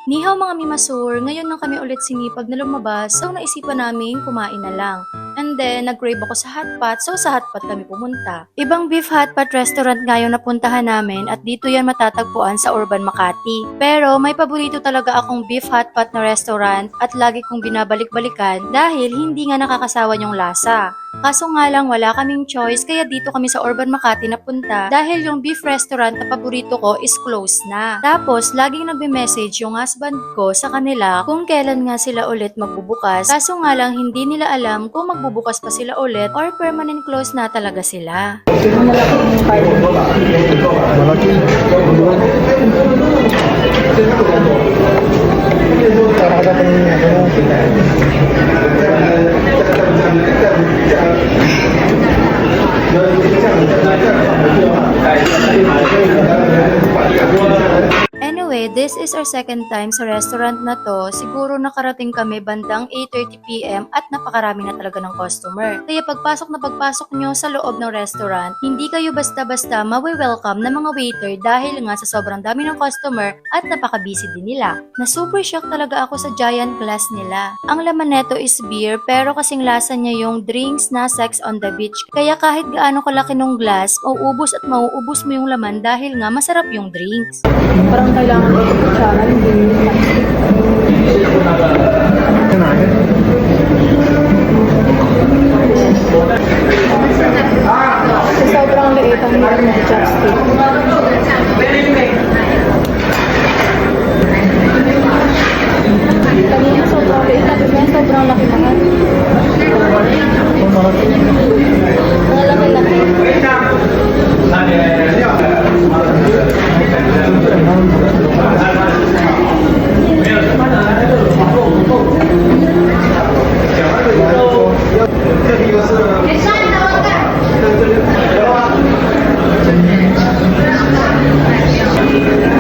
Nihaw mga mimasur, ngayon lang kami ulit sinipag na lumabas, so naisipan namin kumain na lang. And then, nag-crave ako sa hotpot, so sa hotpot kami pumunta. Ibang beef hotpot restaurant ngayon napuntahan namin at dito yan matatagpuan sa Urban Makati. Pero may paborito talaga akong beef hotpot na restaurant at lagi kong binabalik-balikan dahil hindi nga nakakasawa yung lasa. Kaso nga lang wala kaming choice kaya dito kami sa Urban Makati napunta dahil yung beef restaurant na paborito ko is closed na. Tapos laging nagbe-message yung husband ko sa kanila kung kailan nga sila ulit magbubukas. Kaso nga lang hindi nila alam kung magbubukas pa sila ulit or permanent close na talaga sila. Malaki. Anyway, this is our second time sa restaurant na to. Siguro nakarating kami bandang 8:30 PM at napakarami na talaga ng customer. Kaya pagpasok nyo sa loob ng restaurant, hindi kayo basta-basta mawi-welcome ng mga waiter dahil nga sa sobrang dami ng customer at napaka-busy din nila. Na super shock talaga ako sa giant glass nila. Ang laman neto is beer pero kasing lasa niya yung drinks na Sex on the Beach. Kaya kahit gaano kalaki ng glass, mauubos at mauubos mo yung laman dahil nga masarap yung drinks. Parang kailangan ng kutsara, hindi kasi sobrang liit ang hirap ng chopstick. Kanina sobrang liit, tapos ngayon sobrang laki naman. Ang laki-laki.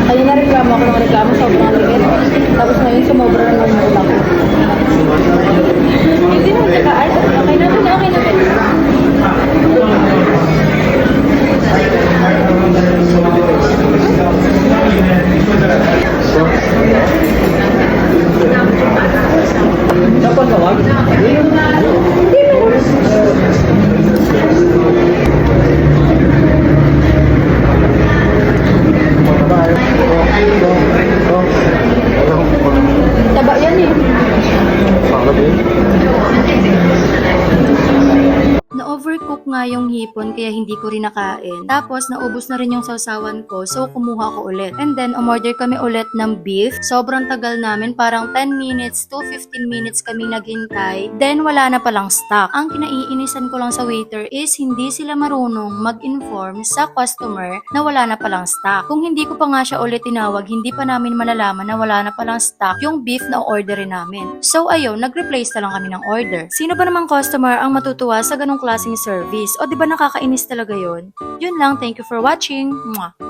Kanina reklamo ako ng reklamo, sobrang liit. Tapos ngayon sumobra na ng ulam. Hindi naman tsaka ay, okay na ito, okay na ito. Dapat tawag? Taba yan eh. Na-overcook nga yung hipon kaya hindi ko rin nakain. Tapos naubos na rin yung sausawan ko so kumuha ko ulit. And then umorder kami ulit ng beef. Sobrang tagal namin, parang 10 minutes to 15 minutes kami naghintay. Then wala na palang stock. Ang kinaiinisan ko lang sa waiter is hindi sila marunong mag-inform sa customer na wala na palang stock. Kung hindi ko pa nga siya ulit tinawag, hindi pa namin malalaman na wala na palang stock yung beef na orderin namin. So ayun, nag-replace na lang kami ng order. Sino ba namang customer ang matutuwa sa ganong klaseng service? O di ba nakakainis talaga yon? Yun lang, thank you for watching. Mwah!